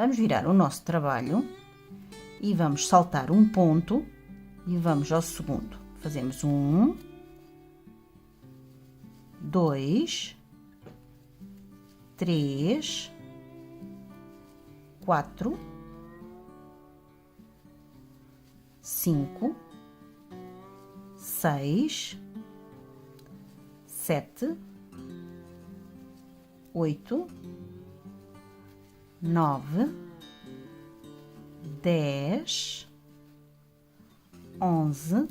Vamos virar o nosso trabalho e vamos saltar um ponto e vamos ao segundo. Fazemos 1, 2, 3, 4, 5, 6, 7, 8, 9, 10, 11,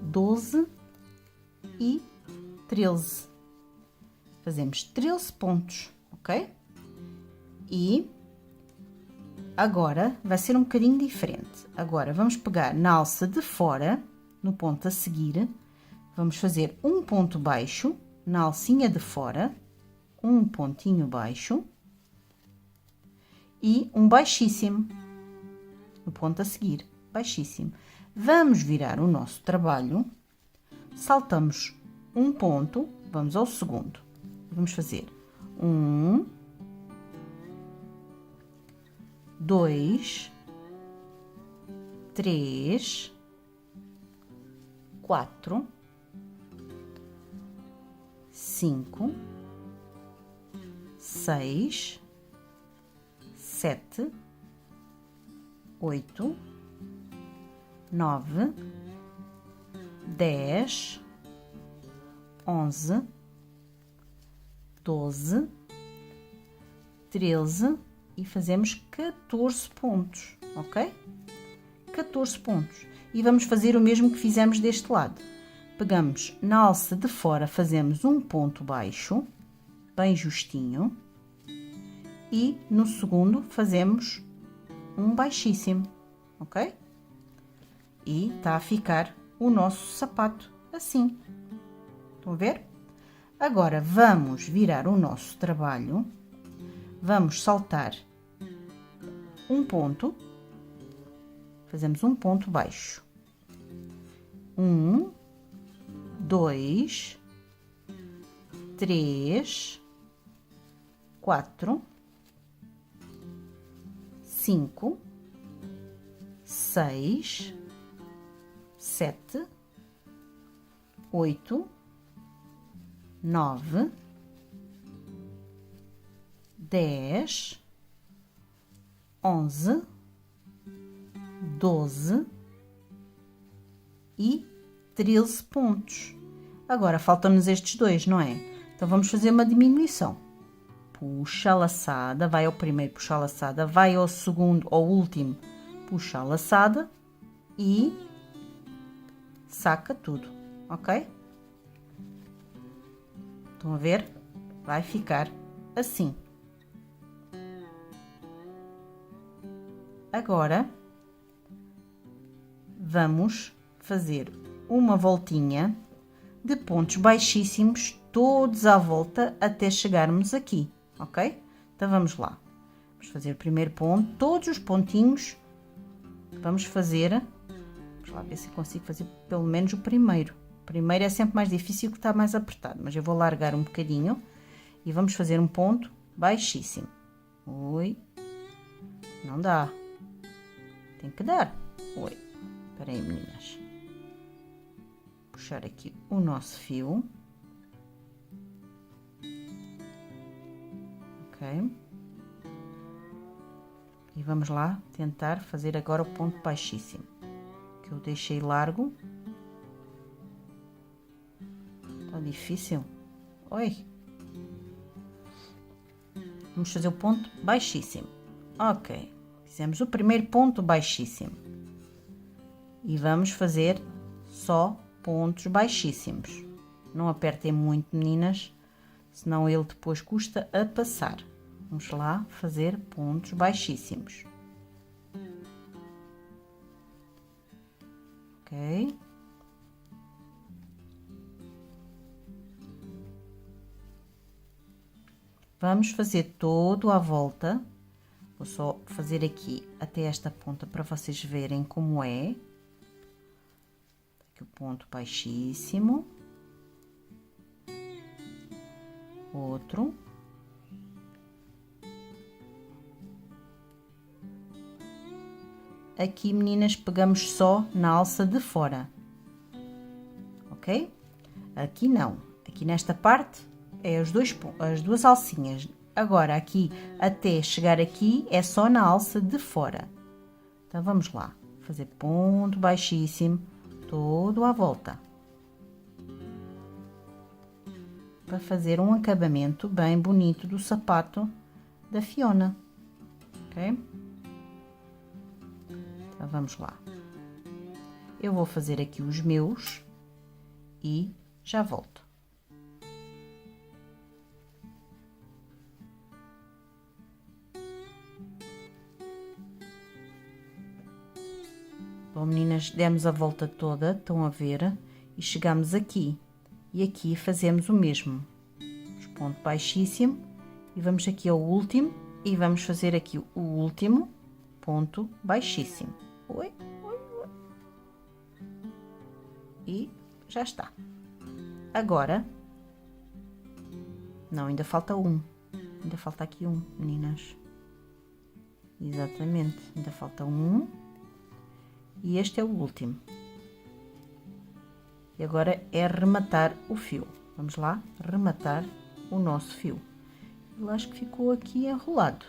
12 e 13. Fazemos 13 pontos, ok? E agora vai ser um bocadinho diferente. Agora vamos pegar na alça de fora, no ponto a seguir, vamos fazer um ponto baixo na alcinha de fora, um pontinho baixo e um baixíssimo no ponto a seguir, baixíssimo. Vamos virar o nosso trabalho, saltamos um ponto, vamos ao segundo. Vamos fazer 1, 2, 3, 4, 5, 6, 7, 8, 9, 10, 11, 12, 13 e fazemos 14 pontos, ok? 14 pontos. E vamos fazer o mesmo que fizemos deste lado. Pegamos na alça de fora, fazemos um ponto baixo, bem justinho, e no segundo fazemos um baixíssimo, ok? E tá a ficar o nosso sapato assim. Estão a ver? Agora vamos virar o nosso trabalho, vamos saltar um ponto, fazemos um ponto baixo. 1, 2, 3, 4, 5, 6, 7, 8, 9, 10, 11, 12 e 13 pontos. Agora faltam-nos estes dois, não é? Então vamos fazer uma diminuição. Puxa a laçada, vai ao primeiro, puxa a laçada, vai ao segundo, ao último, puxa a laçada e saca tudo, ok? Estão a ver? Vai ficar assim. Agora vamos fazer uma voltinha de pontos baixíssimos, todos à volta até chegarmos aqui, ok? Então vamos lá. Vamos fazer o primeiro ponto, todos os pontinhos. Vamos fazer, vamos lá ver se consigo fazer pelo menos o primeiro. O primeiro é sempre mais difícil que está mais apertado, mas eu vou largar um bocadinho e vamos fazer um ponto baixíssimo. Oi, não dá. Tem que dar. Oi, espera aí, meninas. Puxar aqui o nosso fio. Ok. E vamos lá tentar fazer agora o ponto baixíssimo, que eu deixei largo. Tá difícil? Oi. Vamos fazer o ponto baixíssimo. Ok. Fizemos o primeiro ponto baixíssimo. E vamos fazer só pontos baixíssimos. Não apertem muito, meninas, senão ele depois custa a passar. Vamos lá fazer pontos baixíssimos. Ok. Vamos fazer todo à volta. Vou só fazer aqui até esta ponta para vocês verem como é. Aqui o ponto baixíssimo. Outro. aqui, meninas, pegamos só na alça de fora, ok? Aqui não, aqui nesta parte é as duas alcinhas. Agora aqui, até chegar aqui, é só na alça de fora. Então vamos lá, fazer ponto baixíssimo todo à volta, para fazer um acabamento bem bonito do sapato da Fiona, ok? Então vamos lá, eu vou fazer aqui os meus e já volto. Bom, meninas, demos a volta toda, estão a ver, e chegamos aqui. E aqui fazemos o mesmo. Ponto baixíssimo, e vamos aqui ao último, e vamos fazer aqui o último ponto baixíssimo. Oi, oi, oi. E já está. Agora, não, ainda falta um. Ainda falta aqui um, meninas. Exatamente, ainda falta um. E este é o último. E agora é rematar o fio. Vamos lá, rematar o nosso fio. Eu acho que ficou aqui enrolado.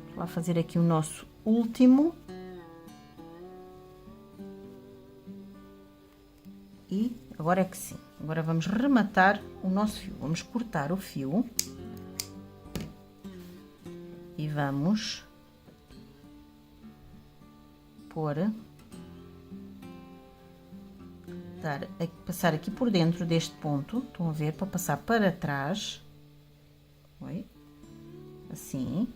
Vamos lá fazer aqui o nosso último. E agora é que sim. Agora vamos rematar o nosso fio. Vamos cortar o fio. E vamos passar aqui por dentro deste ponto, estão a ver, para passar para trás, assim,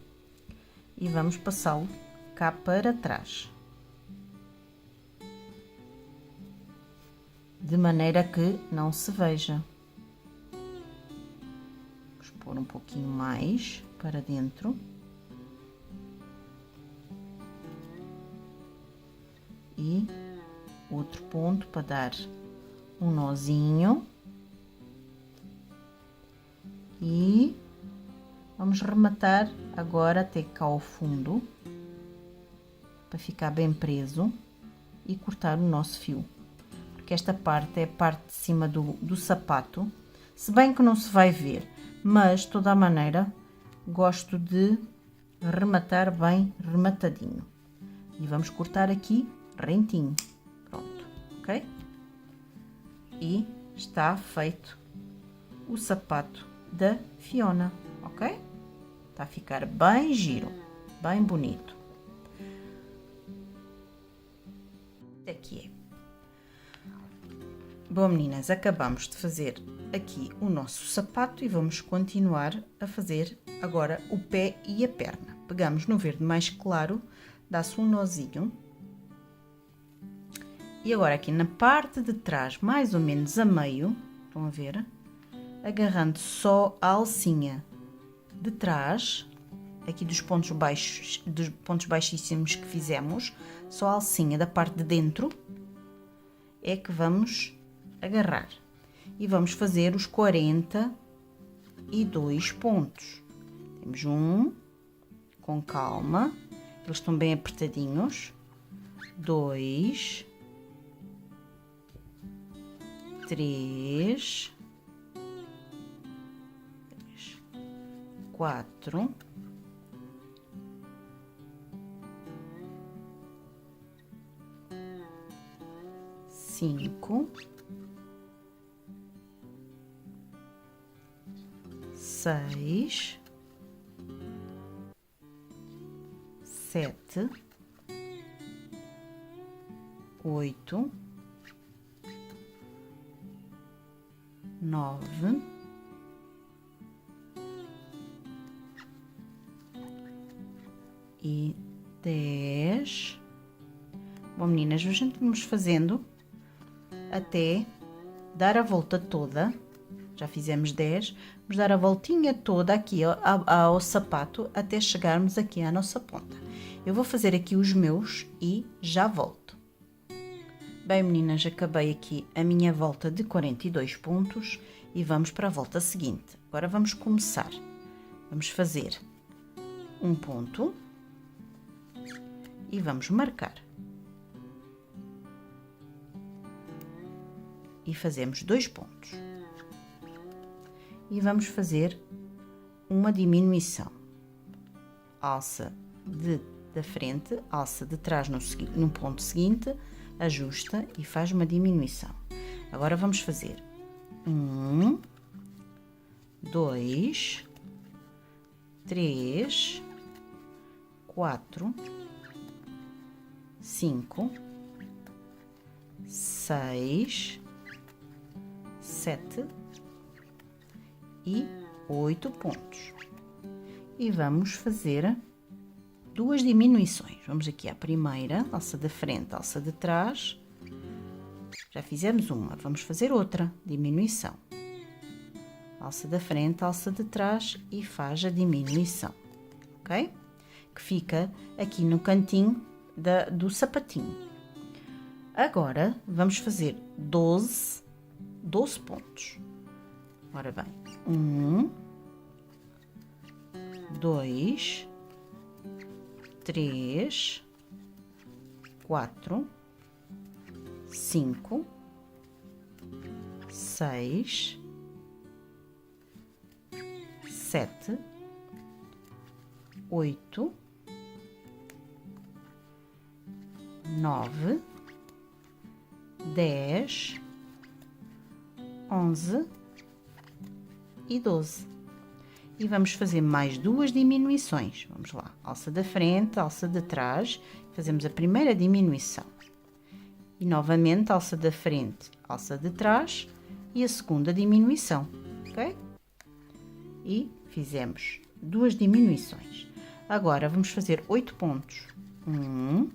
e vamos passá-lo cá para trás, de maneira que não se veja. Vamos pôr um pouquinho mais para dentro. E outro ponto para dar um nozinho. E vamos rematar agora até cá ao fundo, para ficar bem preso, e cortar o nosso fio. Porque esta parte é a parte de cima do sapato, se bem que não se vai ver, mas de toda a maneira gosto de rematar bem rematadinho. E vamos cortar aqui rentinho, pronto, ok? E está feito o sapato da Fiona, ok? Está a ficar bem giro, bem bonito. Aqui é. Bom, meninas, acabamos de fazer aqui o nosso sapato e vamos continuar a fazer agora o pé e a perna. Pegamos no verde mais claro, dá-se um nozinho. E agora aqui na parte de trás, mais ou menos a meio, estão a ver? Agarrando só a alcinha de trás, aqui dos pontos baixíssimos que fizemos, só a alcinha da parte de dentro é que vamos agarrar. E vamos fazer os 42 pontos. Temos um, com calma, eles estão bem apertadinhos, 2, 3, 4, 5, 6, 7, 8, 9, 10. Bom, meninas, a gente vamos fazendo até dar a volta toda. Já fizemos 10, vamos dar a voltinha toda aqui ao sapato até chegarmos aqui à nossa ponta. Eu vou fazer aqui os meus e já volto. Bem, meninas, acabei aqui a minha volta de 42 pontos e vamos para a volta seguinte. Agora vamos começar. Vamos fazer um ponto, e vamos marcar. E fazemos 2 pontos. E vamos fazer uma diminuição. Alça da frente, alça de trás no ponto seguinte, ajusta e faz uma diminuição. Agora vamos fazer 1, 2, 3, 4, 5, 6, 7 e 8 pontos. E vamos fazer 2 diminuições. Vamos aqui à primeira, alça da frente, alça de trás. Já fizemos uma, vamos fazer outra diminuição. Alça da frente, alça de trás e faz a diminuição, ok? Que fica aqui no cantinho do sapatinho. Agora, vamos fazer 12 pontos. Ora bem, 1, 2, 3, 4, 5, 6, 7, 8, 9, 10, 11 e 12. E vamos fazer mais 2 diminuições. Vamos lá, alça da frente, alça de trás, fazemos a primeira diminuição. E novamente alça da frente, alça de trás e a segunda diminuição, ok? E fizemos 2 diminuições. Agora vamos fazer 8 pontos. 1,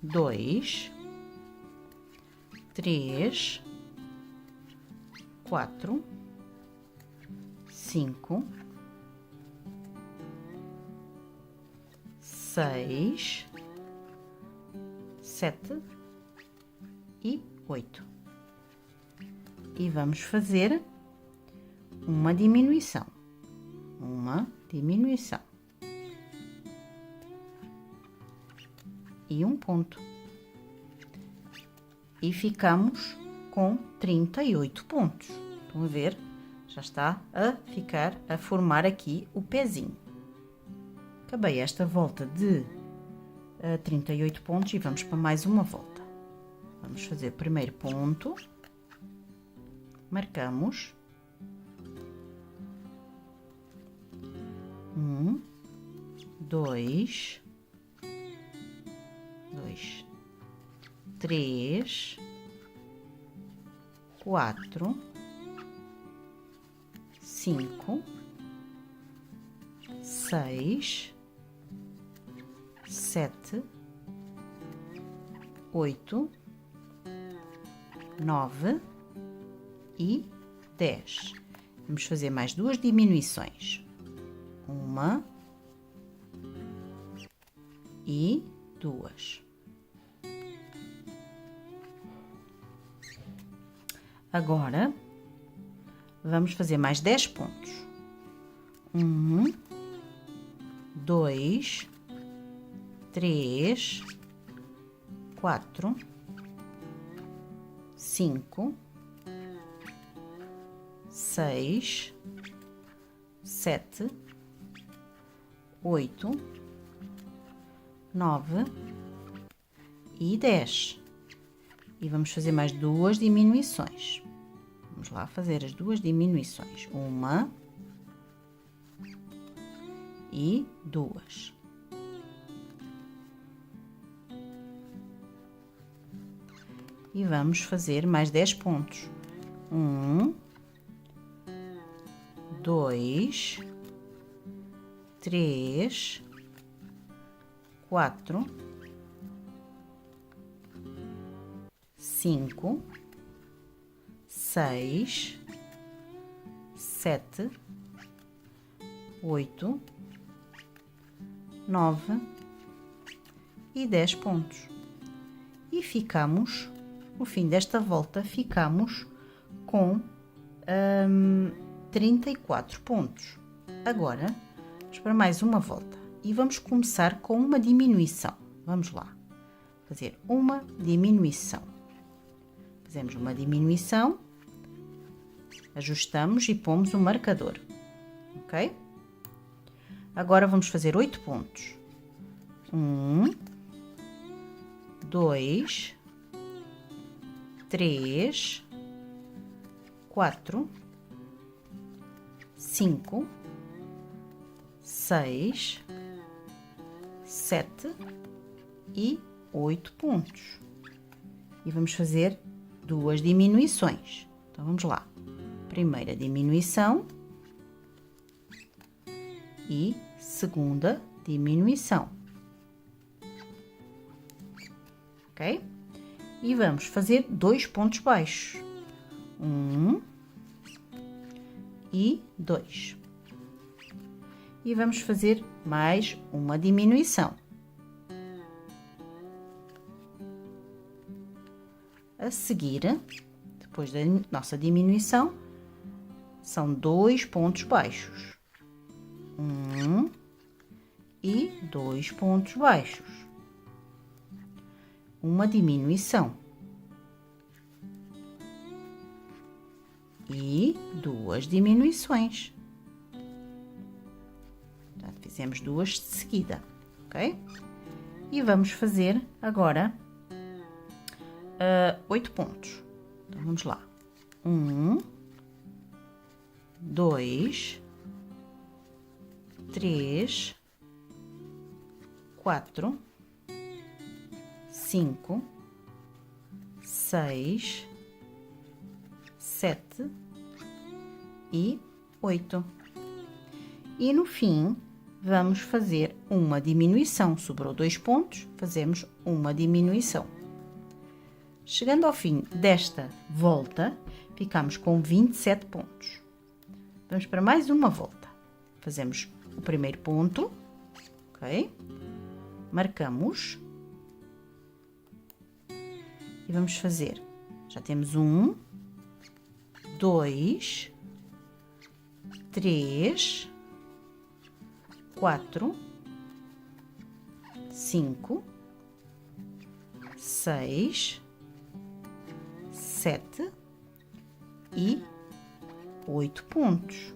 2, 3, 4, 5, 6, 7 e 8. E vamos fazer uma diminuição. E um ponto. E ficamos com 38 pontos. Estão a ver? Já está a formar aqui o pezinho. Acabei esta volta de 38 pontos e vamos para mais uma volta. Vamos fazer o primeiro ponto. Marcamos. 1, 2, 3, 4, 5, 6, 7, 8, 9 e 10. Vamos fazer mais 2 diminuições. 1 e 2. Agora, vamos fazer mais 10 pontos. 1, 2, 3, 4, 5, 6, 7, 8, 9 e 10. E vamos fazer mais 2 diminuições. Vamos lá fazer as 2 diminuições. 1 e 2. E vamos fazer mais 10 pontos. 1, 2, 3, 4, 5, 6, 7, 8, 9 e 10 pontos. E ficamos, no fim desta volta, ficamos com 34 pontos. Agora, vamos para mais uma volta. e vamos começar com uma diminuição. Vamos lá, fazer uma diminuição. Fazemos uma diminuição, ajustamos e pomos o marcador, ok? Agora vamos fazer 8 pontos. 1, 2, 3, 4, 5, 6, 7 e 8 pontos. E vamos fazer 2 diminuições. Então, vamos lá. Primeira diminuição e segunda diminuição. Ok? E vamos fazer 2 pontos baixos. 1 e 2. E vamos fazer mais uma diminuição. A seguir, depois da nossa diminuição, são 2 pontos baixos. 1 e 2 pontos baixos. Uma diminuição. E 2 diminuições. Já fizemos 2 de seguida, ok? E vamos fazer agora 8 pontos. Então, vamos lá. 1, 2, 3, 4, 5, 6, 7 e 8. E no fim, vamos fazer uma diminuição. Sobrou 2 pontos, fazemos uma diminuição. Chegando ao fim desta volta, ficamos com 27 pontos. Vamos para mais uma volta. Fazemos o primeiro ponto, ok? Marcamos. E vamos fazer, já temos 1, 2, 3, 4, 5, 6, 7 e 8 pontos.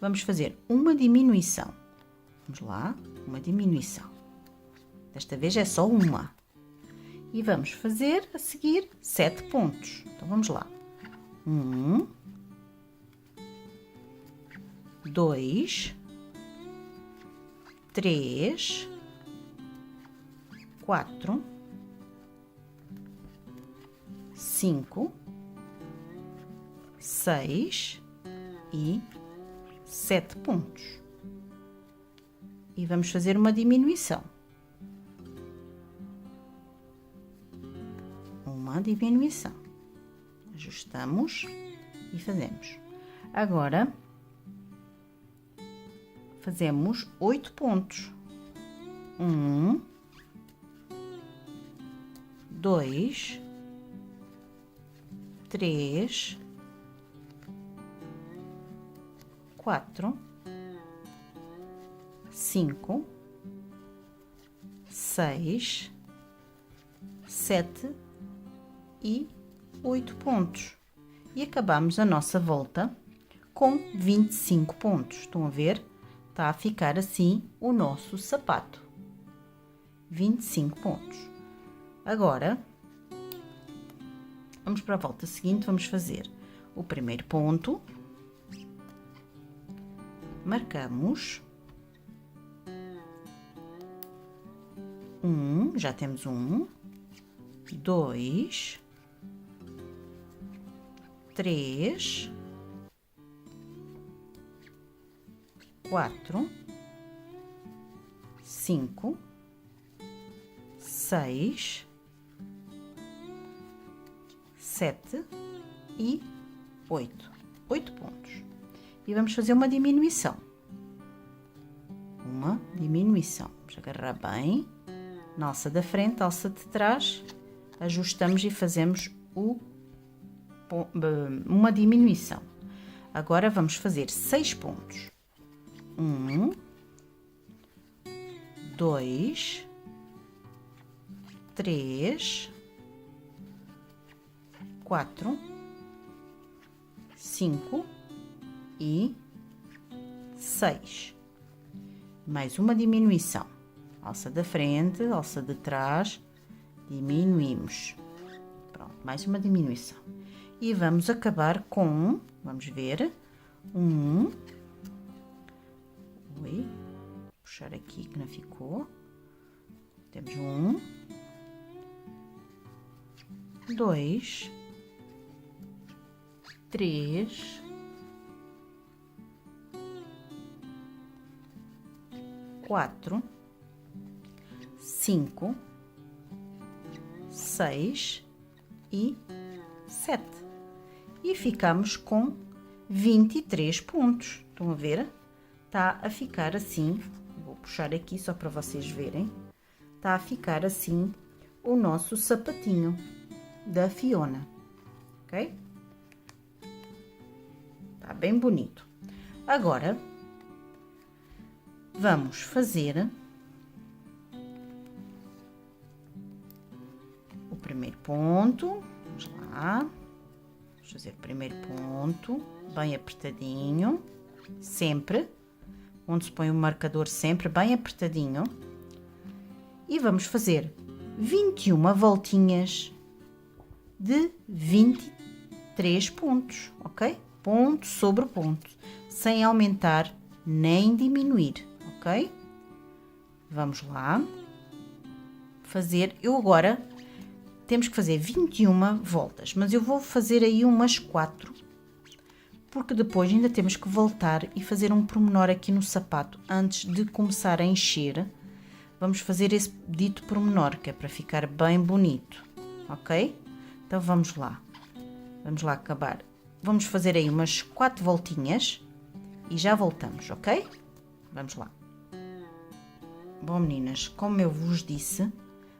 Vamos fazer uma diminuição. Vamos lá, uma diminuição. Desta vez é só uma. E vamos fazer a seguir 7 pontos. Então, vamos lá. 1, 2, 3, 4, 5, 6 e 7 pontos. E vamos fazer uma diminuição. Uma diminuição. Ajustamos e fazemos. Agora, fazemos 8 pontos. 1, 2, 3, 4, 5, 6, 7 e 8 pontos. E acabamos a nossa volta com 25 pontos. Estão a ver? Está a ficar assim o nosso sapato. 25 pontos. Agora, vamos para a volta seguinte, vamos fazer o primeiro ponto. Marcamos. 1, já temos 1, 2, 3, 4, 5, 6, 7 e 8. 8 pontos. E vamos fazer uma diminuição. Uma diminuição. Vamos agarrar bem. Na alça da frente, alça de trás. Ajustamos e fazemos uma diminuição. Agora vamos fazer 6 pontos. 1, 2, 3, 4, 5 e 6. Mais uma diminuição. Alça da frente, alça de trás, diminuímos. Pronto, mais uma diminuição. E vamos acabar com, vamos ver, puxar aqui que não ficou. Temos 2, 3, 4, 5, 6 e 7. E ficamos com 23 pontos. Estão a ver? Está a ficar assim. Vou puxar aqui só para vocês verem. Está a ficar assim o nosso sapatinho da Fiona. Ok? Está bem bonito. Agora, vamos fazer o primeiro ponto. Vamos lá. Vamos fazer o primeiro ponto, bem apertadinho, sempre. Onde se põe o marcador, sempre bem apertadinho. E vamos fazer 21 voltinhas de 23 pontos, ok? Ponto sobre ponto, sem aumentar nem diminuir, ok? Vamos lá fazer. Eu agora temos que fazer 21 voltas, mas eu vou fazer aí umas 4, porque depois ainda temos que voltar e fazer um pormenor aqui no sapato antes de começar a encher. Vamos fazer esse dito pormenor, que é para ficar bem bonito, ok? Então vamos lá acabar. Vamos fazer aí umas 4 voltinhas e já voltamos, ok? Vamos lá. Bom, meninas, como eu vos disse,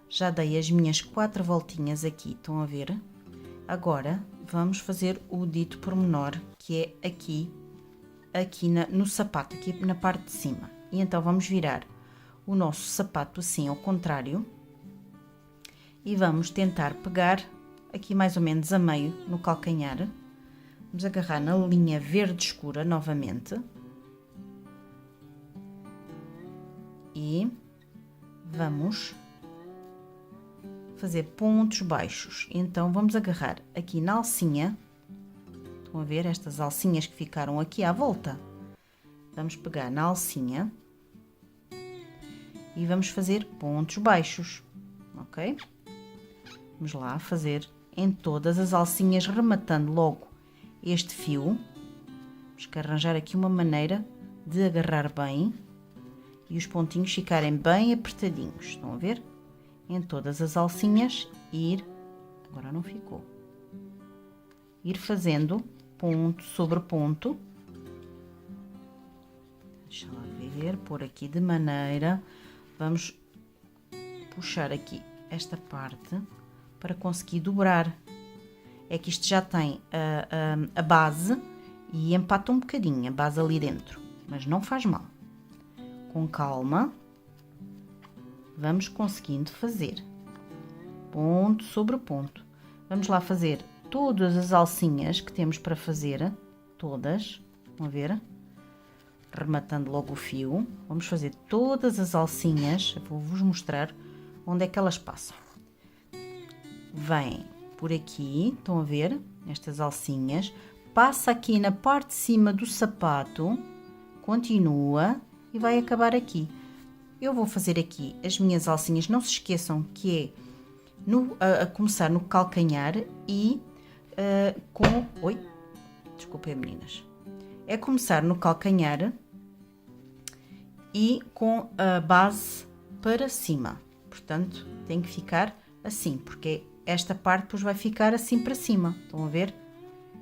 já dei as minhas 4 voltinhas aqui, estão a ver? Agora vamos fazer o dito pormenor, que é aqui no sapato, aqui na parte de cima. E então vamos virar o nosso sapato assim ao contrário e vamos tentar pegar aqui mais ou menos a meio no calcanhar. Vamos agarrar na linha verde escura novamente e vamos fazer pontos baixos. Então vamos agarrar aqui na alcinha. Estão a ver estas alcinhas que ficaram aqui à volta? Vamos pegar na alcinha e vamos fazer pontos baixos, ok? Vamos lá fazer em todas as alcinhas, rematando logo este fio. Temos que arranjar aqui uma maneira de agarrar bem e os pontinhos ficarem bem apertadinhos. Estão a ver? Em todas as alcinhas agora não ficou. Ir fazendo ponto sobre ponto. Deixa lá ver, pôr aqui de maneira. Vamos puxar aqui esta parte para conseguir dobrar. É que isto já tem a base e empata um bocadinho a base ali dentro, mas não faz mal. Com calma, vamos conseguindo fazer ponto sobre ponto. Vamos lá fazer todas as alcinhas que temos para fazer, todas, vão ver? Rematando logo o fio, vamos fazer todas as alcinhas. Eu vou-vos mostrar onde é que elas passam. Vem por aqui, estão a ver? Estas alcinhas. Passa aqui na parte de cima do sapato, continua e vai acabar aqui. Eu vou fazer aqui as minhas alcinhas, não se esqueçam que é a começar no calcanhar e desculpem, meninas. É começar no calcanhar e com a base para cima. Portanto, tem que ficar assim, porque esta parte depois vai ficar assim para cima. Estão a ver?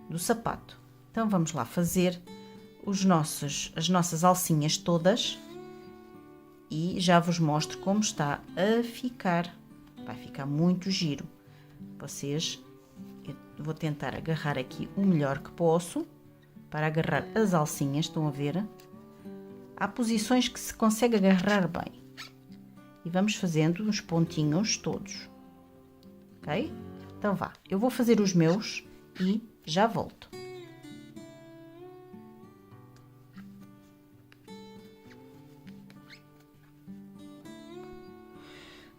Do sapato. Então, vamos lá fazer as nossas alcinhas todas e já vos mostro como está a ficar. Vai ficar muito giro. Eu vou tentar agarrar aqui o melhor que posso para agarrar as alcinhas, estão a ver? Há posições que se consegue agarrar bem. e vamos fazendo os pontinhos todos, ok? Então vá, eu vou fazer os meus e já volto.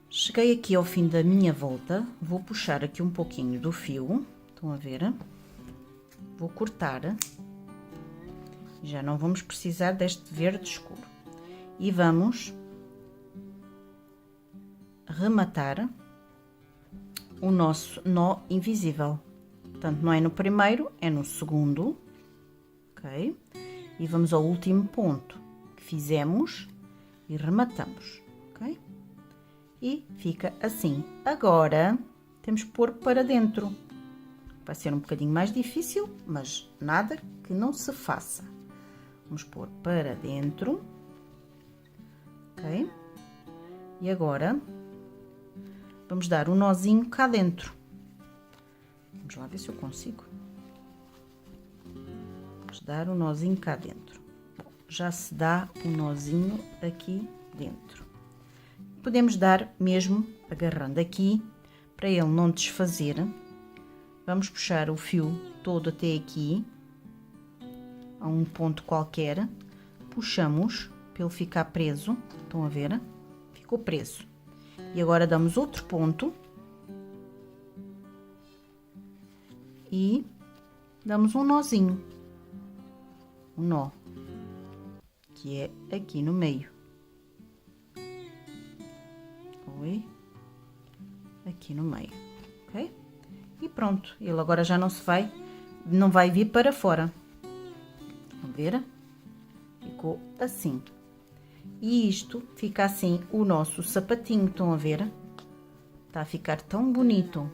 Cheguei aqui ao fim da minha volta, vou puxar aqui um pouquinho do fio, estão a ver? Vou cortar, já não vamos precisar deste verde escuro. E vamos rematar o nosso nó invisível. Portanto, não é no primeiro, é no segundo, ok? E vamos ao último ponto que fizemos e rematamos, ok? E fica assim. Agora, temos que pôr para dentro. Vai ser um bocadinho mais difícil, mas nada que não se faça. Vamos pôr para dentro, ok? E agora, vamos dar um nozinho cá dentro. Vamos lá ver se eu consigo. Vamos dar um nozinho cá dentro. Bom, já se dá um nozinho aqui dentro. Podemos dar mesmo agarrando aqui, para ele não desfazer. Vamos puxar o fio todo até aqui, a um ponto qualquer. Puxamos para ele ficar preso, estão a ver? Ficou preso. E agora damos outro ponto. E damos um nozinho. Um nó. Que é aqui no meio. Oi? Aqui no meio, ok? E pronto, ele agora já não vai vir para fora. Vão ver? Ficou assim. E isto fica assim o nosso sapatinho, estão a ver? Está a ficar tão bonito.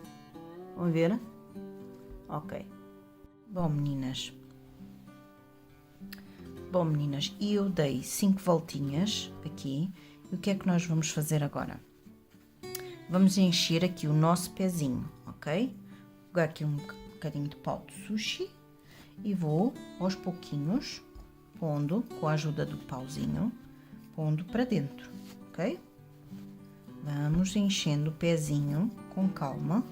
Vão ver? Ok. Bom, meninas, e eu dei 5 voltinhas aqui. E o que é que nós vamos fazer agora? Vamos encher aqui o nosso pezinho, ok? Vou pegar aqui um bocadinho de pau de sushi e vou aos pouquinhos pondo, com a ajuda do pauzinho, pondo para dentro, ok? Vamos enchendo o pezinho com calma,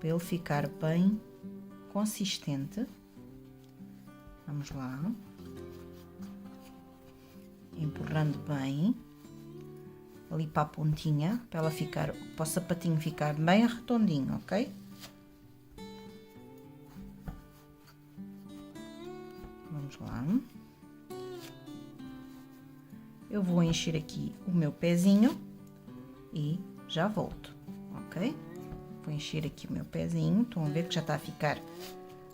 para ele ficar bem consistente. Vamos lá, empurrando bem ali para a pontinha, para ela ficar, para o sapatinho ficar bem arredondinho, ok? Vamos lá. Eu vou encher aqui o meu pezinho e já volto, ok? Vou encher aqui o meu pezinho, estão a ver que já está a ficar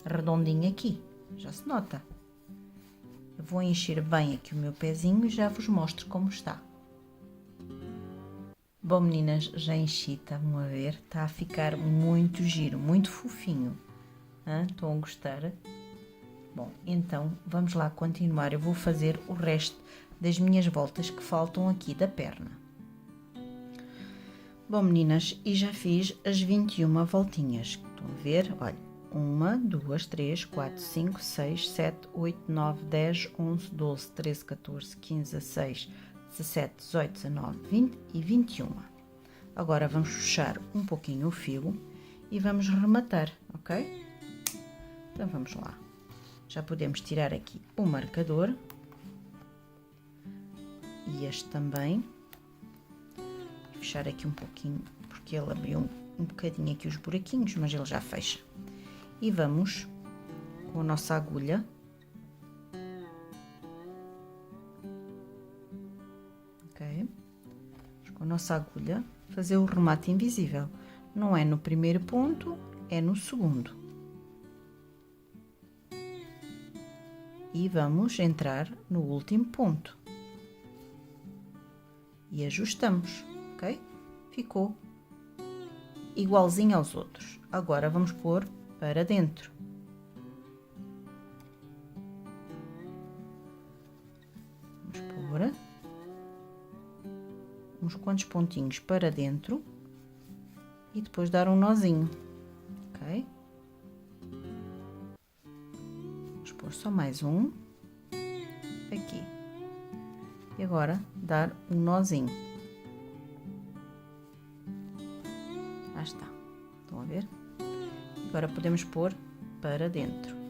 redondinho aqui, já se nota. Eu vou encher bem aqui o meu pezinho e já vos mostro como está. Bom, meninas, já enchi, estão a ver? Está a ficar muito giro, muito fofinho. Estão a gostar? Bom, então, vamos lá continuar. Eu vou fazer o resto das minhas voltas que faltam aqui da perna. Bom, meninas, e já fiz as 21 voltinhas. Estão a ver? Olha, 1, 2, 3, 4, 5, 6, 7, 8, 9, 10, 11, 12, 13, 14, 15, 16, 17, 18, 19, 20 e 21. Agora vamos puxar um pouquinho o fio e vamos rematar, ok? Então vamos lá. Já podemos tirar aqui o marcador e este também. Fechar aqui um pouquinho, porque ele abriu um bocadinho aqui os buraquinhos, mas ele já fecha. E vamos com a nossa agulha com a nossa agulha fazer o remate invisível. Não é no primeiro ponto, é no segundo. E vamos entrar no último ponto. E ajustamos, ok? Ficou igualzinho aos outros. Agora vamos pôr para dentro. Vamos pôr uns quantos pontinhos para dentro e depois dar um nozinho, ok? Vamos pôr só mais um aqui. E agora dar um nozinho. Já está. Estão a ver? Agora podemos pôr para dentro.